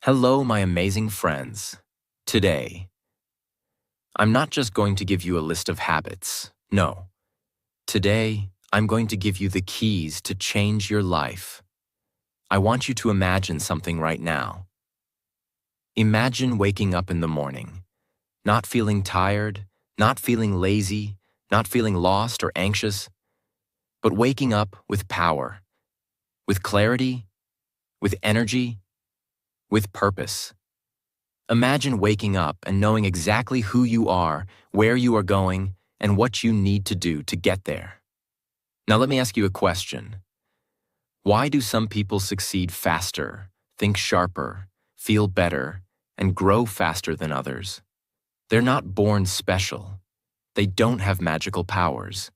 Hello, my amazing friends. Today, I'm not just going to give you a list of habits. No. Today, I'm going to give you the keys to change your life. I want you to imagine something right now. Imagine waking up in the morning, not feeling tired, not feeling lazy, not feeling lost or anxious, but waking up with power, with clarity, with energy, with purpose. Imagine waking up and knowing exactly who you are, where you are going, and what you need to do to get there. Now let me ask you a question. Why do some people succeed faster, think sharper, feel better, and grow faster than others? They're not born special. They don't have magical powers.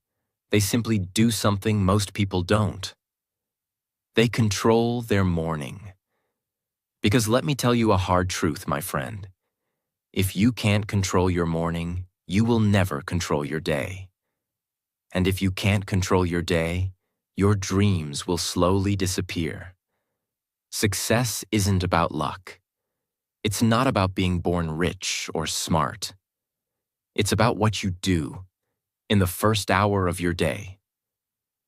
They simply do something most people don't. They control their morning. Because let me tell you a hard truth, my friend. If you can't control your morning, you will never control your day. And if you can't control your day, your dreams will slowly disappear. Success isn't about luck. It's not about being born rich or smart. It's about what you do in the first hour of your day.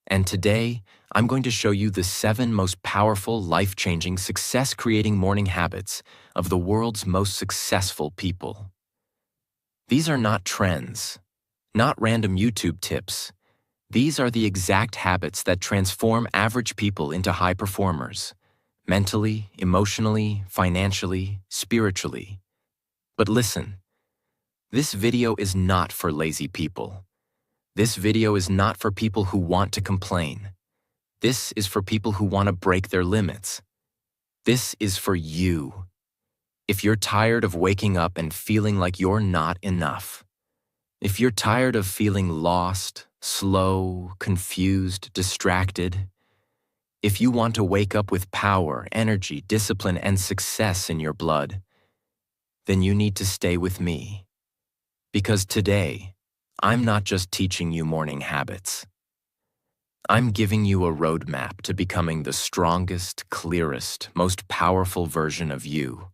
And today, I'm going to show you the 7 most powerful, life-changing, success-creating morning habits of the world's most successful people. These are not trends, not random YouTube tips. These are the exact habits that transform average people into high performers, mentally, emotionally, financially, spiritually. But listen, this video is not for lazy people. This video is not for people who want to complain. This is for people who want to break their limits. This is for you. If you're tired of waking up and feeling like you're not enough, if you're tired of feeling lost, slow, confused, distracted, if you want to wake up with power, energy, discipline, and success in your blood, then you need to stay with me. Because today, I'm not just teaching you morning habits. I'm giving you a roadmap to becoming the strongest, clearest, most powerful version of you.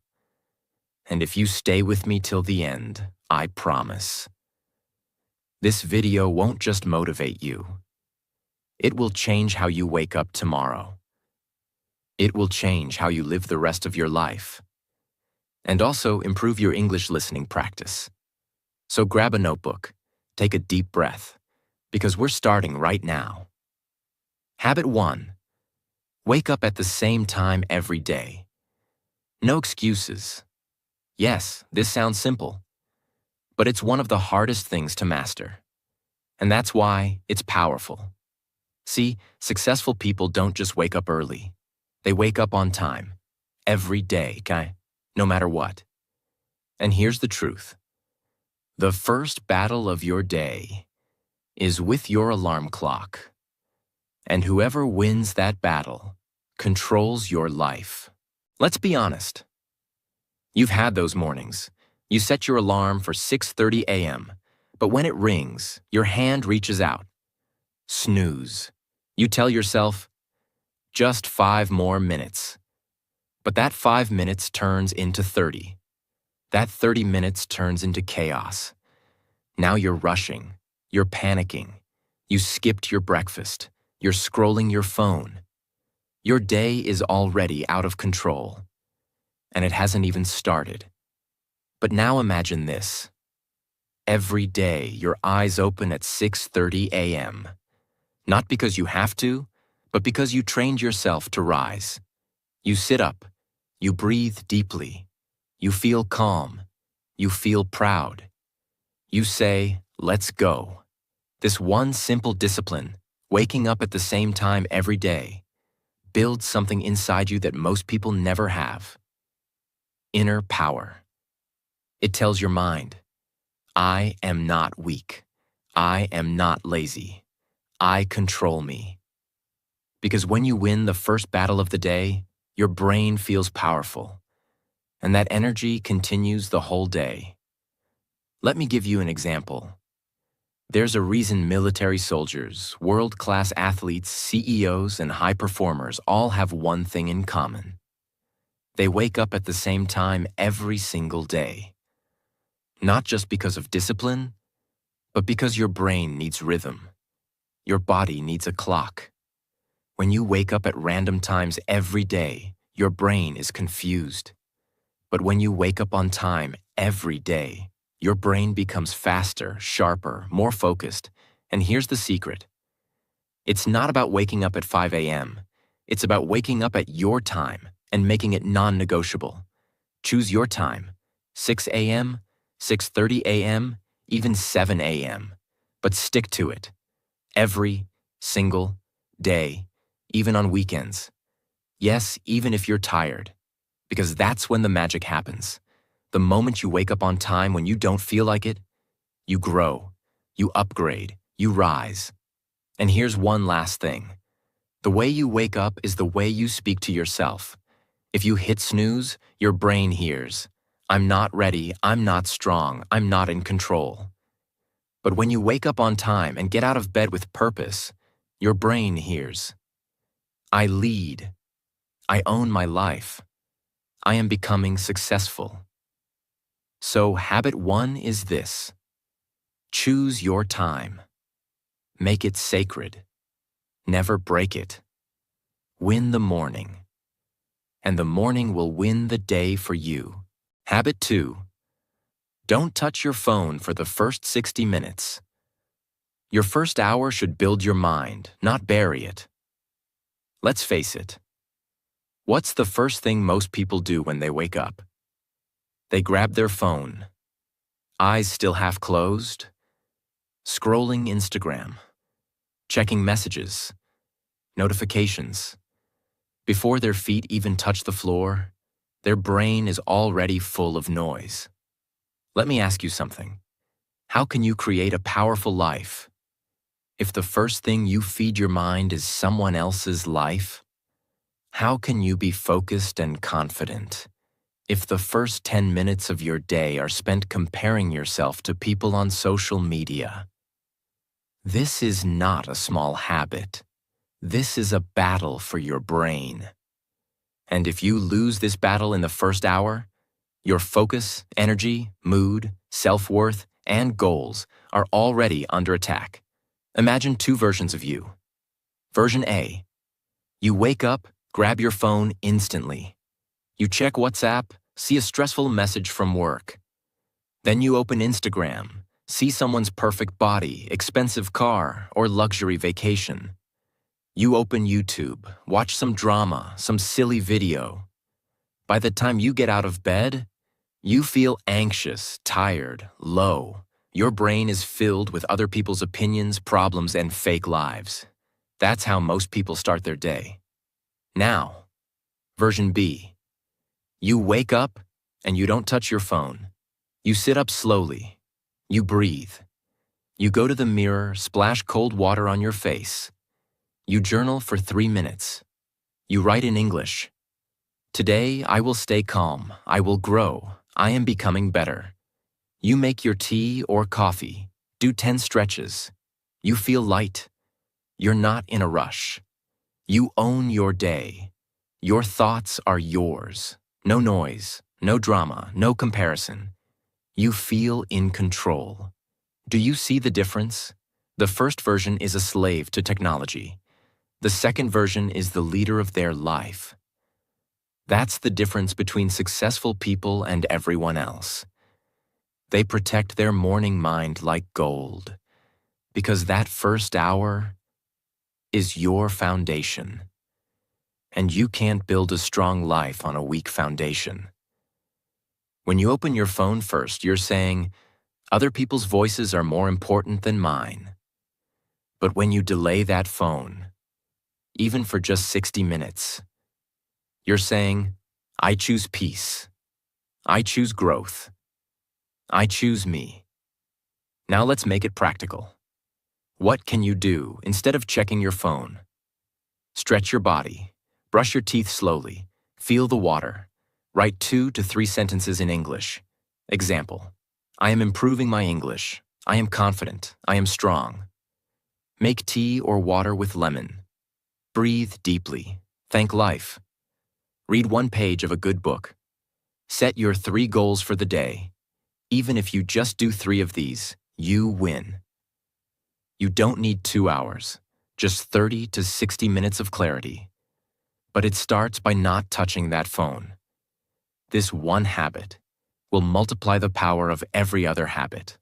And if you stay with me till the end, I promise, this video won't just motivate you. It will change how you wake up tomorrow. It will change how you live the rest of your life. And also improve your English listening practice. So grab a notebook, take a deep breath, because we're starting right now. Habit 1. Wake up at the same time every day. No excuses. Yes, this sounds simple, but it's one of the hardest things to master. And that's why it's powerful. See, successful people don't just wake up early. They wake up on time, every day, okay? No matter what. And here's the truth. The first battle of your day is with your alarm clock. And whoever wins that battle controls your life. Let's be honest. You've had those mornings. You set your alarm for 6:30 a.m., but when it rings, your hand reaches out. Snooze. You tell yourself, just 5 more minutes. But that 5 minutes turns into 30. That 30 minutes turns into chaos. Now you're rushing. You're panicking. You skipped your breakfast. You're scrolling your phone. Your day is already out of control. And it hasn't even started. But now imagine this. Every day, your eyes open at 6:30 a.m. Not because you have to, but because you trained yourself to rise. You sit up. You breathe deeply. You feel calm. You feel proud. You say, let's go. This one simple discipline, waking up at the same time every day, builds something inside you that most people never have. Inner power. It tells your mind, I am not weak. I am not lazy. I control me. Because when you win the first battle of the day, your brain feels powerful, and that energy continues the whole day. Let me give you an example. There's a reason military soldiers, world-class athletes, CEOs, and high performers all have one thing in common. They wake up at the same time every single day. Not just because of discipline, but because your brain needs rhythm. Your body needs a clock. When you wake up at random times every day, your brain is confused. But when you wake up on time every day, your brain becomes faster, sharper, more focused. And here's the secret. It's not about waking up at 5 a.m. It's about waking up at your time and making it non-negotiable. Choose your time, 6 a.m., 6:30 a.m., even 7 a.m. But stick to it. Every single day, even on weekends. Yes, even if you're tired. Because that's when the magic happens. The moment you wake up on time when you don't feel like it, you grow, you upgrade, you rise. And here's one last thing. The way you wake up is the way you speak to yourself. If you hit snooze, your brain hears, I'm not ready, I'm not strong, I'm not in control. But when you wake up on time and get out of bed with purpose, your brain hears, I lead, I own my life, I am becoming successful. So habit 1 is this. Choose your time. Make it sacred. Never break it. Win the morning. And the morning will win the day for you. Habit 2. Don't touch your phone for the first 60 minutes. Your first hour should build your mind, not bury it. Let's face it. What's the first thing most people do when they wake up? They grab their phone, eyes still half closed, scrolling Instagram, checking messages, notifications. Before their feet even touch the floor, their brain is already full of noise. Let me ask you something. How can you create a powerful life if the first thing you feed your mind is someone else's life? How can you be focused and confident if the first 10 minutes of your day are spent comparing yourself to people on social media? This is not a small habit. This is a battle for your brain. And if you lose this battle in the first hour, your focus, energy, mood, self-worth, and goals are already under attack. Imagine 2 versions of you. Version A. You wake up, grab your phone instantly. You check WhatsApp, see a stressful message from work. Then you open Instagram, see someone's perfect body, expensive car, or luxury vacation. You open YouTube, watch some drama, some silly video. By the time you get out of bed, you feel anxious, tired, low. Your brain is filled with other people's opinions, problems, and fake lives. That's how most people start their day. Now, version B. You wake up and you don't touch your phone. You sit up slowly. You breathe. You go to the mirror, splash cold water on your face. You journal for 3 minutes. You write in English. Today, I will stay calm. I will grow. I am becoming better. You make your tea or coffee. Do 10 stretches. You feel light. You're not in a rush. You own your day. Your thoughts are yours. No noise, no drama, no comparison. You feel in control. Do you see the difference? The first version is a slave to technology. The second version is the leader of their life. That's the difference between successful people and everyone else. They protect their morning mind like gold, because that first hour is your foundation. And you can't build a strong life on a weak foundation. When you open your phone first, you're saying, other people's voices are more important than mine. But when you delay that phone, even for just 60 minutes, you're saying, I choose peace. I choose growth. I choose me. Now let's make it practical. What can you do instead of checking your phone? Stretch your body. Brush your teeth slowly. Feel the water. Write 2 to 3 sentences in English. Example, I am improving my English. I am confident. I am strong. Make tea or water with lemon. Breathe deeply. Thank life. Read one page of a good book. Set your 3 goals for the day. Even if you just do 3 of these, you win. You don't need 2 hours, just 30 to 60 minutes of clarity. But it starts by not touching that phone. This one habit will multiply the power of every other habit.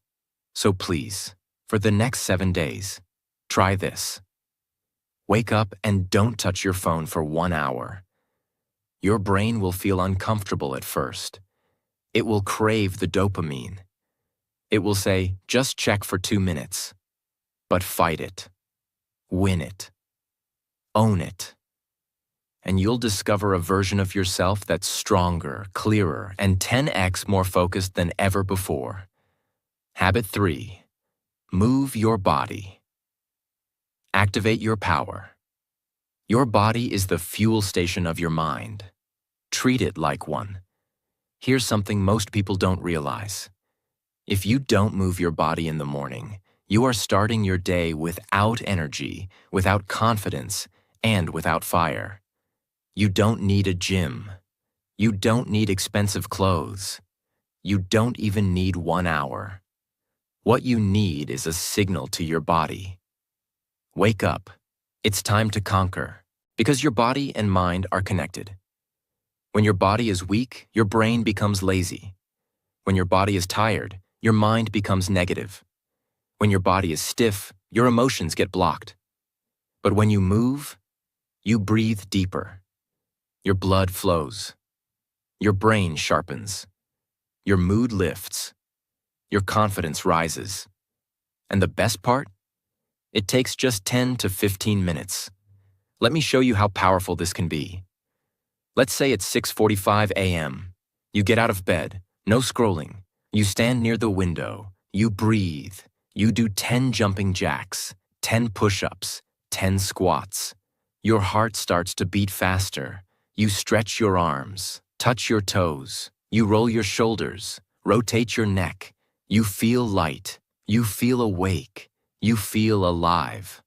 So please, for the next 7 days, try this. Wake up and don't touch your phone for 1 hour. Your brain will feel uncomfortable at first. It will crave the dopamine. It will say, just check for 2 minutes. But fight it. Win it. Own it. And you'll discover a version of yourself that's stronger, clearer, and 10x more focused than ever before. Habit 3. Move your body. Activate your power. Your body is the fuel station of your mind. Treat it like one. Here's something most people don't realize. If you don't move your body in the morning, you are starting your day without energy, without confidence, and without fire. You don't need a gym. You don't need expensive clothes. You don't even need 1 hour. What you need is a signal to your body. Wake up. It's time to conquer, because your body and mind are connected. When your body is weak, your brain becomes lazy. When your body is tired, your mind becomes negative. When your body is stiff, your emotions get blocked. But when you move, you breathe deeper. Your blood flows. Your brain sharpens. Your mood lifts. Your confidence rises. And the best part? It takes just 10 to 15 minutes. Let me show you how powerful this can be. Let's say it's 6:45 a.m. You get out of bed, no scrolling. You stand near the window. You breathe. You do 10 jumping jacks, 10 push-ups, 10 squats. Your heart starts to beat faster. You stretch your arms, touch your toes. You roll your shoulders, rotate your neck. You feel light. You feel awake. You feel alive.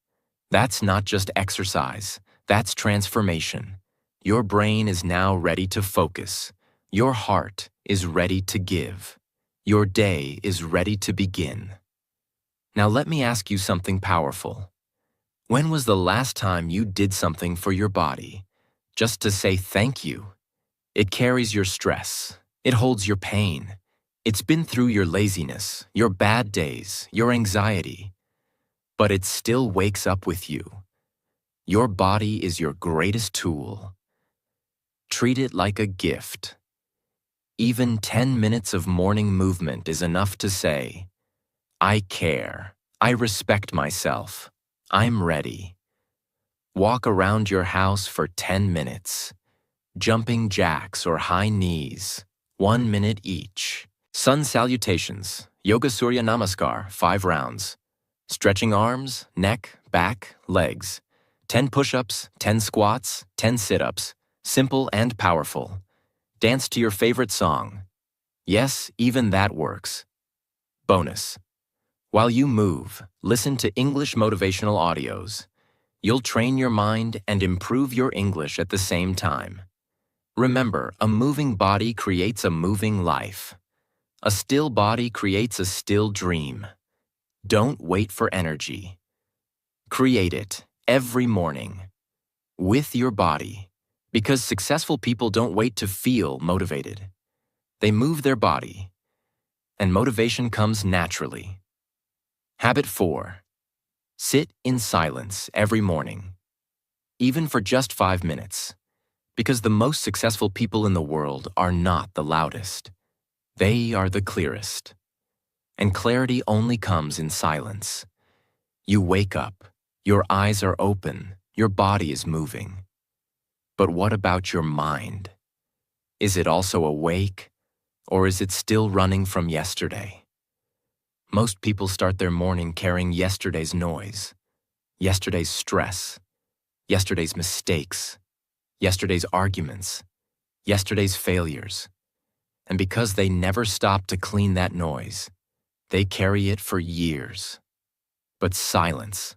That's not just exercise. That's transformation. Your brain is now ready to focus. Your heart is ready to give. Your day is ready to begin. Now let me ask you something powerful. When was the last time you did something for your body, just to say thank you? It carries your stress. It holds your pain. It's been through your laziness, your bad days, your anxiety. But it still wakes up with you. Your body is your greatest tool. Treat it like a gift. Even 10 minutes of morning movement is enough to say, I care. I respect myself. I'm ready. Walk around your house for 10 minutes. Jumping jacks or high knees, 1 minute each. Sun salutations, Yoga Surya Namaskar, 5 rounds. Stretching arms, neck, back, legs. 10 push-ups, 10 squats, 10 sit-ups. Simple and powerful. Dance to your favorite song. Yes, even that works. Bonus. While you move, listen to English motivational audios. You'll train your mind and improve your English at the same time. Remember, a moving body creates a moving life. A still body creates a still dream. Don't wait for energy. Create it every morning with your body, because successful people don't wait to feel motivated. They move their body, and motivation comes naturally. Habit 4. Sit in silence every morning, even for just 5 minutes, because the most successful people in the world are not the loudest. They are the clearest. And clarity only comes in silence. You wake up, your eyes are open, your body is moving. But what about your mind? Is it also awake, or is it still running from yesterday? Most people start their morning carrying yesterday's noise, yesterday's stress, yesterday's mistakes, yesterday's arguments, yesterday's failures. And because they never stop to clean that noise, they carry it for years. But silence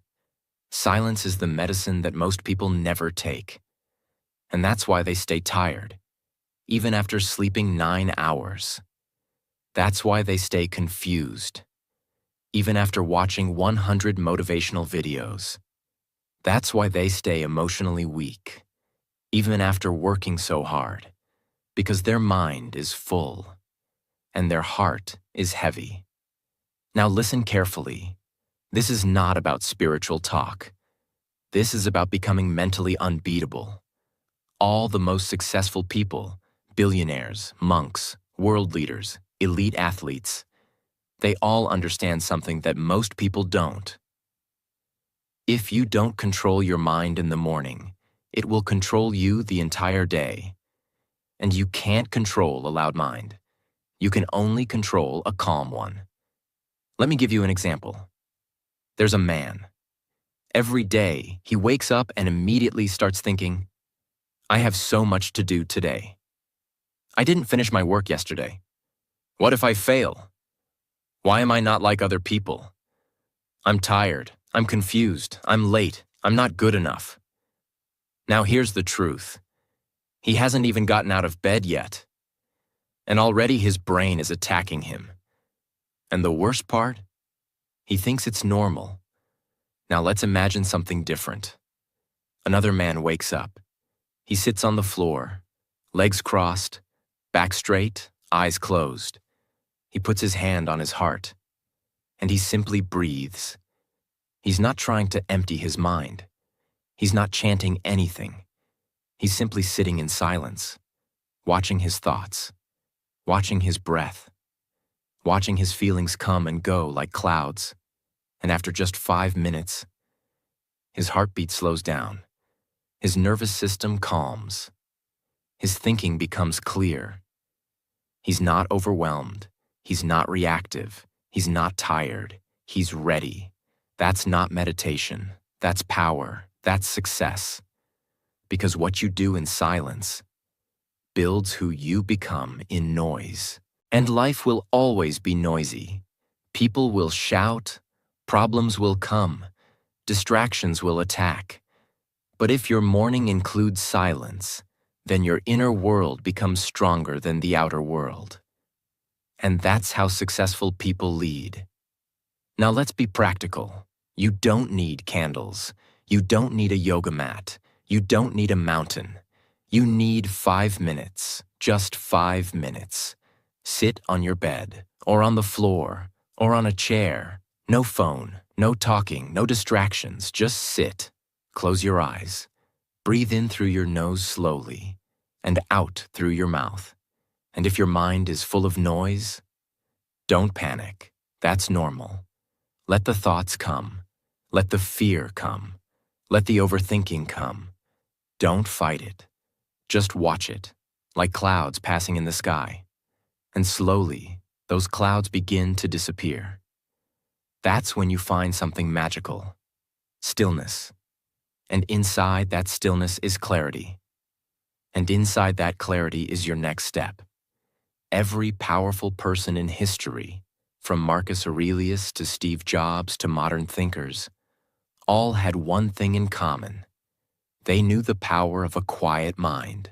is the medicine that most people never take. And that's why they stay tired, even after sleeping 9 hours. That's why they stay confused, even after watching 100 motivational videos. That's why they stay emotionally weak, even after working so hard, because their mind is full and their heart is heavy. Now listen carefully. This is not about spiritual talk. This is about becoming mentally unbeatable. All the most successful people, billionaires, monks, world leaders, elite athletes, they all understand something that most people don't. If you don't control your mind in the morning, it will control you the entire day. And you can't control a loud mind. You can only control a calm one. Let me give you an example. There's a man. Every day, he wakes up and immediately starts thinking, I have so much to do today. I didn't finish my work yesterday. What if I fail? Why am I not like other people? I'm tired. I'm confused. I'm late. I'm not good enough. Now here's the truth. He hasn't even gotten out of bed yet. And already his brain is attacking him. And the worst part? He thinks it's normal. Now let's imagine something different. Another man wakes up. He sits on the floor, legs crossed, back straight, eyes closed. He puts his hand on his heart, and he simply breathes. He's not trying to empty his mind. He's not chanting anything. He's simply sitting in silence, watching his thoughts, watching his breath, watching his feelings come and go like clouds. And after just 5 minutes, his heartbeat slows down. His nervous system calms. His thinking becomes clear. He's not overwhelmed. He's not reactive. He's not tired. He's ready. That's not meditation. That's power. That's success. Because what you do in silence builds who you become in noise. And life will always be noisy. People will shout. Problems will come. Distractions will attack. But if your morning includes silence, then your inner world becomes stronger than the outer world. And that's how successful people lead. Now let's be practical. You don't need candles. You don't need a yoga mat. You don't need a mountain. You need 5 minutes, just 5 minutes. Sit on your bed, or on the floor, or on a chair. No phone, no talking, no distractions, just sit. Close your eyes. Breathe in through your nose slowly, and out through your mouth. And if your mind is full of noise, don't panic. That's normal. Let the thoughts come. Let the fear come. Let the overthinking come. Don't fight it. Just watch it, like clouds passing in the sky. And slowly, those clouds begin to disappear. That's when you find something magical. Stillness. And inside that stillness is clarity. And inside that clarity is your next step. Every powerful person in history, from Marcus Aurelius to Steve Jobs to modern thinkers, all had one thing in common. They knew the power of a quiet mind,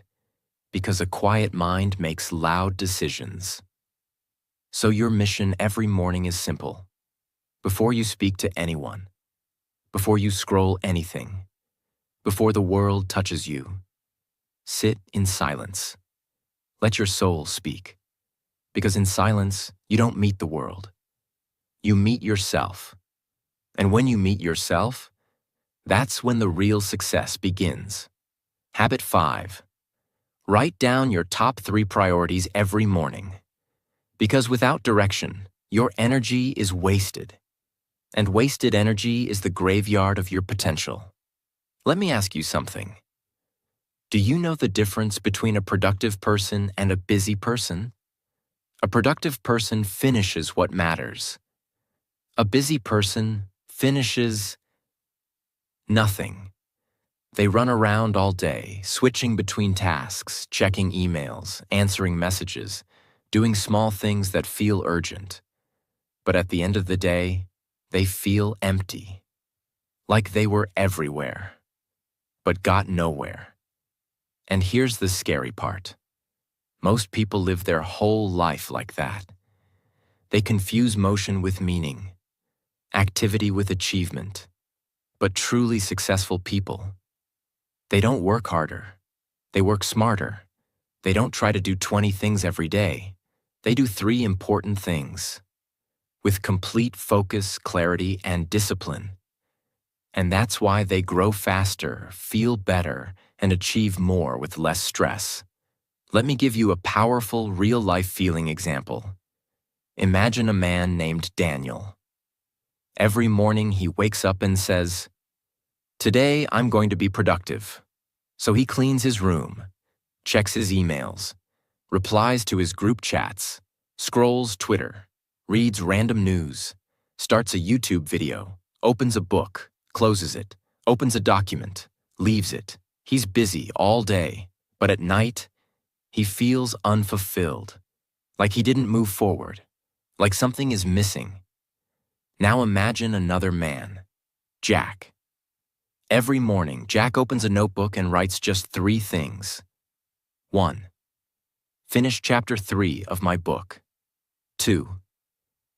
because a quiet mind makes loud decisions. So your mission every morning is simple. Before you speak to anyone, before you scroll anything, before the world touches you, sit in silence. Let your soul speak. Because in silence, you don't meet the world. You meet yourself. And when you meet yourself, that's when the real success begins. Habit 5. Write down your top 3 priorities every morning. Because without direction, your energy is wasted. And wasted energy is the graveyard of your potential. Let me ask you something. Do you know the difference between a productive person and a busy person? A productive person finishes what matters. A busy person finishes nothing. They run around all day, switching between tasks, checking emails, answering messages, doing small things that feel urgent. But at the end of the day, they feel empty, like they were everywhere, but got nowhere. And here's the scary part. Most people live their whole life like that. They confuse motion with meaning, activity with achievement. But truly successful people, they don't work harder. They work smarter. They don't try to do 20 things every day. They do 3 important things with complete focus, clarity, and discipline. And that's why they grow faster, feel better, and achieve more with less stress. Let me give you a powerful, real-life feeling example. Imagine a man named Daniel. Every morning he wakes up and says, "Today I'm going to be productive." So he cleans his room, checks his emails, replies to his group chats, scrolls Twitter, reads random news, starts a YouTube video, opens a book, closes it, opens a document, leaves it. He's busy all day, but at night, he feels unfulfilled, like he didn't move forward, like something is missing. Now imagine another man, Jack. Every morning, Jack opens a notebook and writes just 3 things. 1. Finish chapter 3 of my book. 2.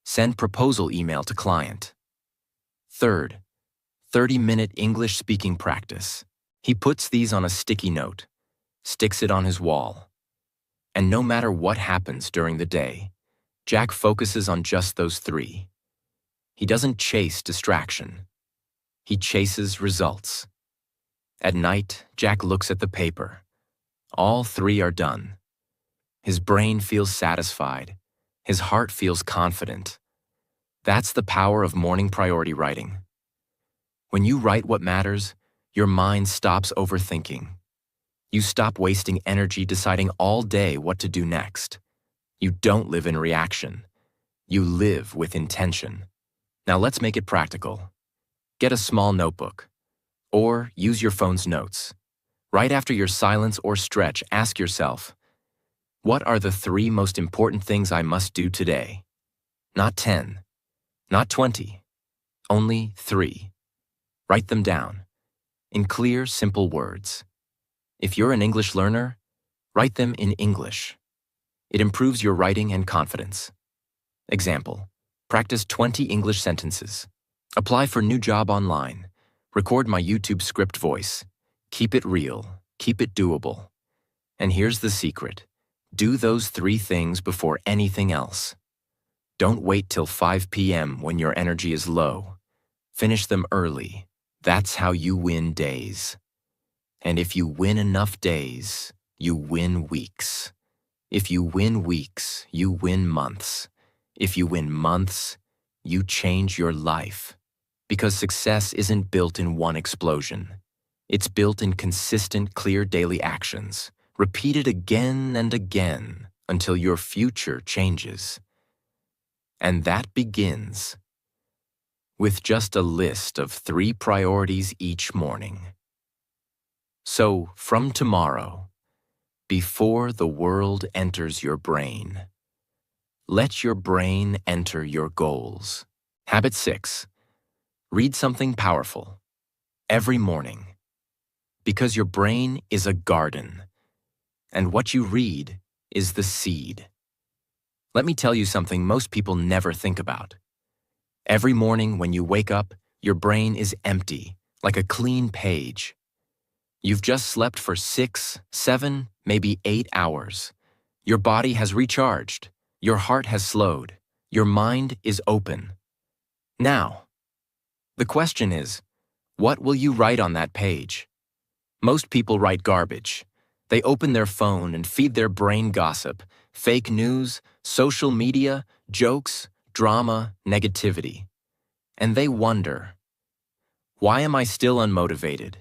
Send proposal email to client. 3rd, 30-minute English speaking practice. He puts these on a sticky note, sticks it on his wall. And no matter what happens during the day, Jack focuses on just those 3. He doesn't chase distraction. He chases results. At night, Jack looks at the paper. All 3 are done. His brain feels satisfied. His heart feels confident. That's the power of morning priority writing. When you write what matters, your mind stops overthinking. You stop wasting energy deciding all day what to do next. You don't live in reaction. You live with intention. Now let's make it practical. Get a small notebook, or use your phone's notes. Right after your silence or stretch, ask yourself, what are the 3 most important things I must do today? Not 10, not 20, only 3. Write them down, in clear, simple words. If you're an English learner, write them in English. It improves your writing and confidence. Example, practice 20 English sentences. Apply for new job online. Record my YouTube script voice. Keep it real. Keep it doable. And here's the secret. Do those 3 things before anything else. Don't wait till 5 p.m. when your energy is low. Finish them early. That's how you win days. And if you win enough days, you win weeks. If you win weeks, you win months. If you win months, you change your life. Because success isn't built in one explosion. It's built in consistent, clear daily actions, repeated again and again until your future changes. And that begins with just a list of 3 priorities each morning. So, from tomorrow, before the world enters your brain, let your brain enter your goals. Habit 6. Read something powerful every morning. Because your brain is a garden, and what you read is the seed. Let me tell you something most people never think about. Every morning when you wake up, your brain is empty, like a clean page. You've just slept for 6, 7, maybe 8 hours. Your body has recharged. Your heart has slowed. Your mind is open. Now, the question is, what will you write on that page? Most people write garbage. They open their phone and feed their brain gossip, fake news, social media, jokes, drama, negativity. And they wonder, why am I still unmotivated?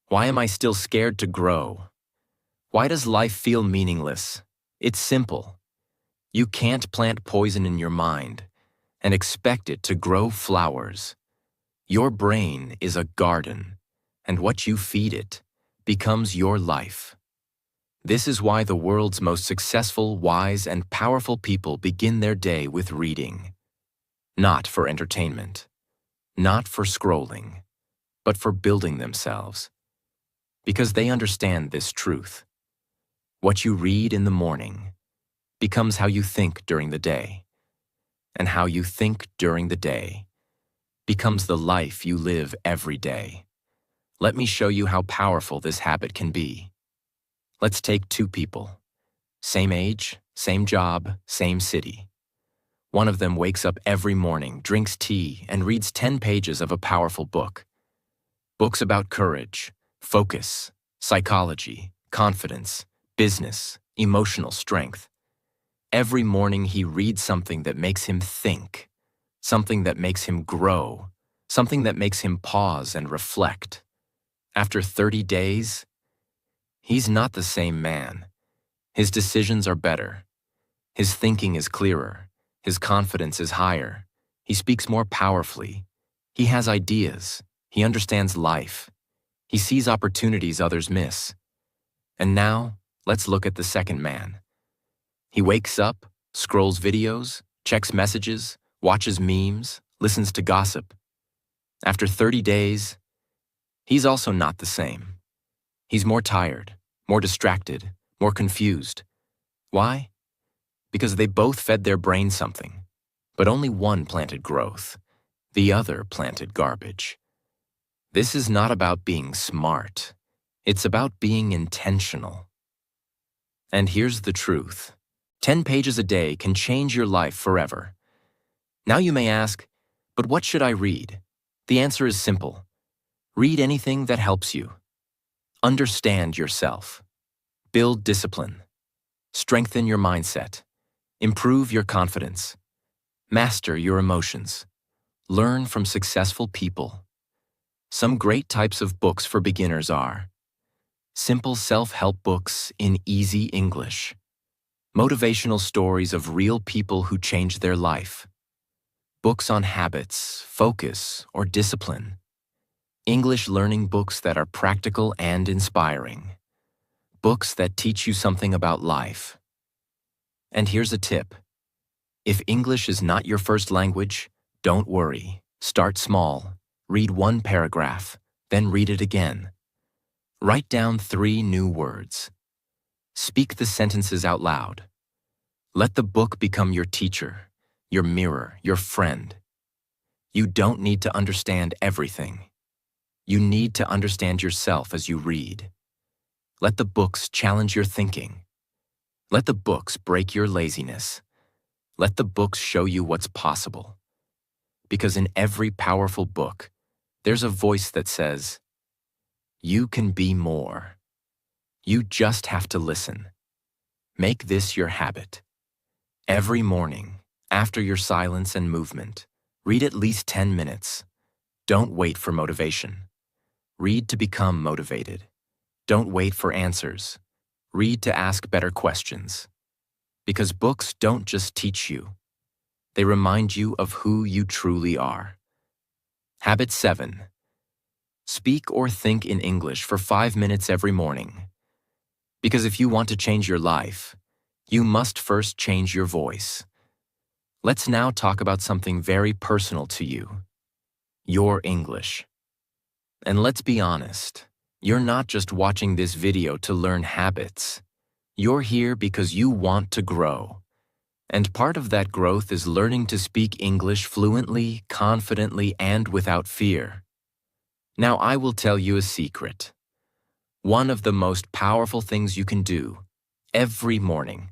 Why am I still scared to grow? Why does life feel meaningless? It's simple. You can't plant poison in your mind and expect it to grow flowers. Your brain is a garden, and what you feed it becomes your life. This is why the world's most successful, wise, and powerful people begin their day with reading. Not for entertainment, not for scrolling, but for building themselves. because they understand this truth. What you read in the morning becomes how you think during the day, and how you think during the day becomes the life you live every day. Let me show you how powerful this habit can be. Let's take two people. Same age, same job, same city. One of them wakes up every morning, drinks tea, and reads 10 pages of a powerful book. Books about courage, focus, psychology, confidence, business, emotional strength. Every morning he reads something that makes him think, something that makes him grow, something that makes him pause and reflect. After 30 days, he's not the same man. His decisions are better. His thinking is clearer. His confidence is higher. He speaks more powerfully. He has ideas. He understands life. He sees opportunities others miss. And now, let's look at the second man. He wakes up, scrolls videos, checks messages, watches memes, listens to gossip. After 30 days, he's also not the same. He's more tired, more distracted, more confused. Why? Because they both fed their brain something, but only one planted growth. The other planted garbage. This is not about being smart. It's about being intentional. And here's the truth. 10 pages a day can change your life forever. Now you may ask, but what should I read? The answer is simple. Read anything that helps you. Understand yourself. Build discipline. Strengthen your mindset. Improve your confidence. Master your emotions. Learn from successful people. Some great types of books for beginners are simple self-help books in easy English, motivational stories of real people who changed their life, books on habits, focus, or discipline, English learning books that are practical and inspiring, books that teach you something about life. And here's a tip. If English is not your first language, don't worry. Start small. Read one paragraph, then read it again. Write down 3 new words. Speak the sentences out loud. Let the book become your teacher, your mirror, your friend. You don't need to understand everything. You need to understand yourself as you read. Let the books challenge your thinking. Let the books break your laziness. Let the books show you what's possible. Because in every powerful book, there's a voice that says, you can be more. You just have to listen. Make this your habit. Every morning, after your silence and movement, read at least 10 minutes. Don't wait for motivation. Read to become motivated. Don't wait for answers. Read to ask better questions. Because books don't just teach you. They remind you of who you truly are. Habit 7. Speak or think in English for 5 minutes every morning. Because if you want to change your life, you must first change your voice. Let's now talk about something very personal to you. Your English. And let's be honest, you're not just watching this video to learn habits. You're here because you want to grow. And part of that growth is learning to speak English fluently, confidently, and without fear. Now I will tell you a secret. One of the most powerful things you can do every morning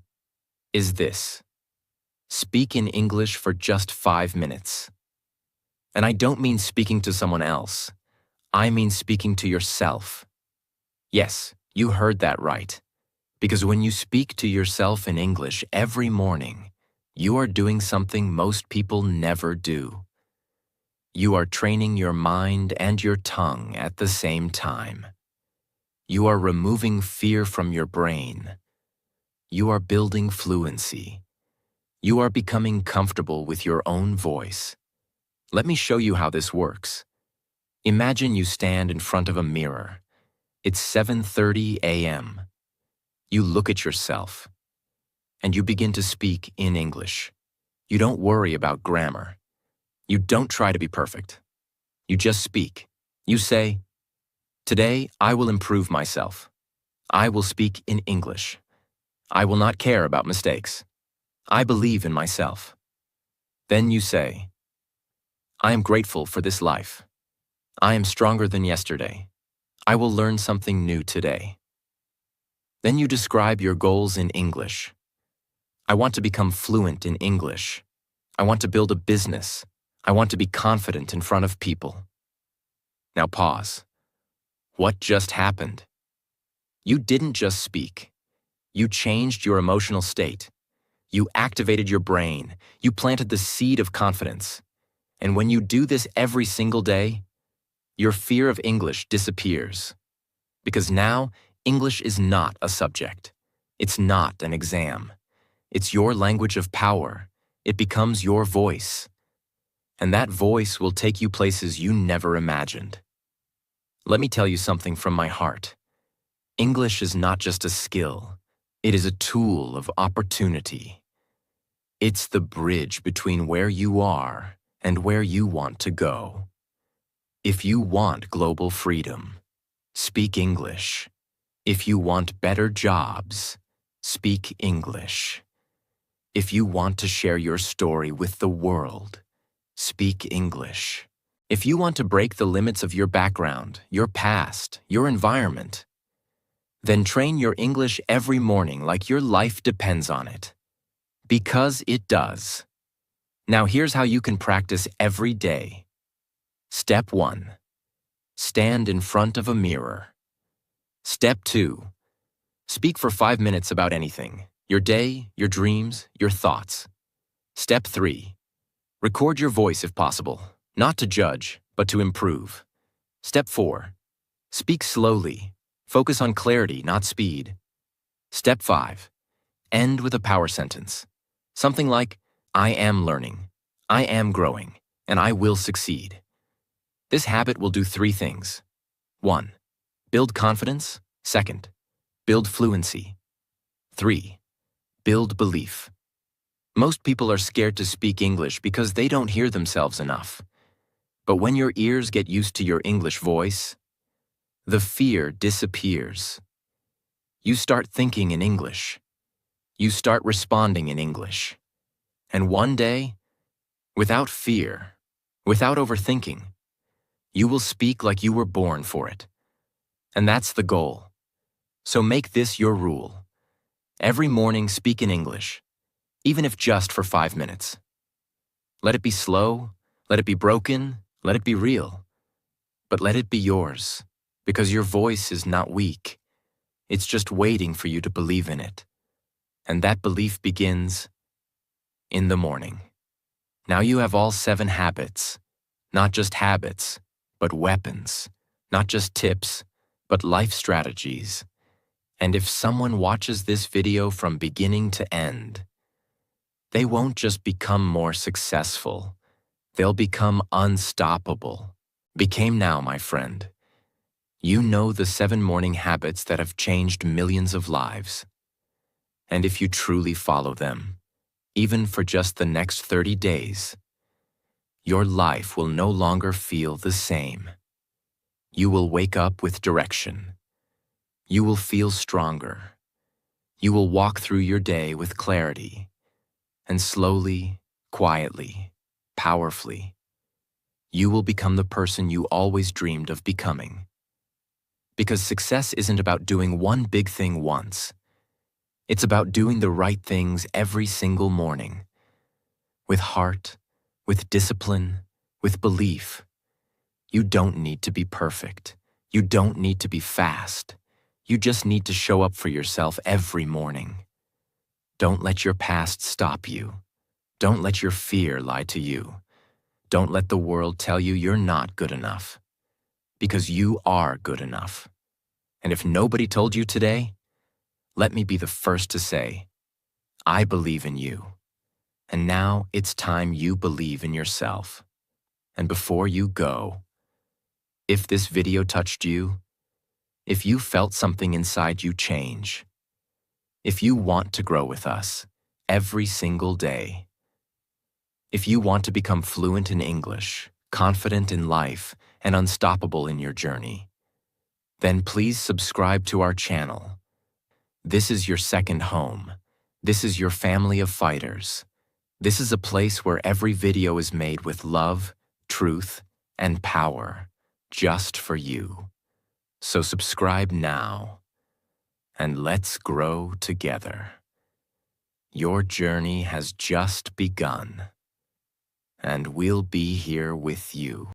is this. Speak in English for just 5 minutes. And I don't mean speaking to someone else. I mean speaking to yourself. Yes, you heard that right. Because when you speak to yourself in English every morning, you are doing something most people never do. You are training your mind and your tongue at the same time. You are removing fear from your brain. You are building fluency. You are becoming comfortable with your own voice. Let me show you how this works. Imagine you stand in front of a mirror. It's 7:30 a.m. You look at yourself, and you begin to speak in English. You don't worry about grammar. You don't try to be perfect. You just speak. You say, Today, I will improve myself. I will speak in English. I will not care about mistakes. I believe in myself. Then you say, I am grateful for this life. I am stronger than yesterday. I will learn something new today. Then you describe your goals in English. I want to become fluent in English. I want to build a business. I want to be confident in front of people. Now pause. What just happened? You didn't just speak. You changed your emotional state. You activated your brain. You planted the seed of confidence. And when you do this every single day, your fear of English disappears. Because now, English is not a subject. It's not an exam. It's your language of power. It becomes your voice. And that voice will take you places you never imagined. Let me tell you something from my heart. English is not just a skill. It is a tool of opportunity. It's the bridge between where you are and where you want to go. If you want global freedom, speak English. If you want better jobs, speak English. If you want to share your story with the world, speak English. If you want to break the limits of your background, your past, your environment, then train your English every morning like your life depends on it. Because it does. Now here's how you can practice every day. Step 1. Stand in front of a mirror. Step 2. Speak for 5 minutes about anything. Your day, your dreams, your thoughts. Step 3. Record your voice if possible. Not to judge, but to improve. Step 4. Speak slowly. Focus on clarity, not speed. Step 5. End with a power sentence. Something like, I am learning, I am growing, and I will succeed. This habit will do 3 things. 1. Build confidence. 2. Build fluency. 3. Build belief. Most people are scared to speak English because they don't hear themselves enough. But when your ears get used to your English voice, the fear disappears. You start thinking in English. You start responding in English. And one day, without fear, without overthinking, you will speak like you were born for it. And that's the goal. So make this your rule. Every morning speak in English, even if just for 5 minutes. Let it be slow, let it be broken, let it be real. But let it be yours, because your voice is not weak. It's just waiting for you to believe in it. And that belief begins in the morning. Now you have all 7 habits. Not just habits, but weapons. Not just tips, but life strategies. And if someone watches this video from beginning to end, they won't just become more successful. They'll become unstoppable. Became now, my friend. You know the 7 morning habits that have changed millions of lives. And if you truly follow them, even for just the next 30 days, your life will no longer feel the same. You will wake up with direction. You will feel stronger. You will walk through your day with clarity. And slowly, quietly, powerfully, you will become the person you always dreamed of becoming. Because success isn't about doing one big thing once. It's about doing the right things every single morning. With heart, with discipline, with belief. You don't need to be perfect. You don't need to be fast. You just need to show up for yourself every morning. Don't let your past stop you. Don't let your fear lie to you. Don't let the world tell you you're not good enough. Because you are good enough. And if nobody told you today, let me be the first to say, I believe in you. And now it's time you believe in yourself. And before you go, if this video touched you, if you felt something inside you change, if you want to grow with us every single day, if you want to become fluent in English, confident in life, and unstoppable in your journey, then please subscribe to our channel. This is your second home. This is your family of fighters. This is a place where every video is made with love, truth, and power, just for you. So subscribe now, and let's grow together. Your journey has just begun, and we'll be here with you.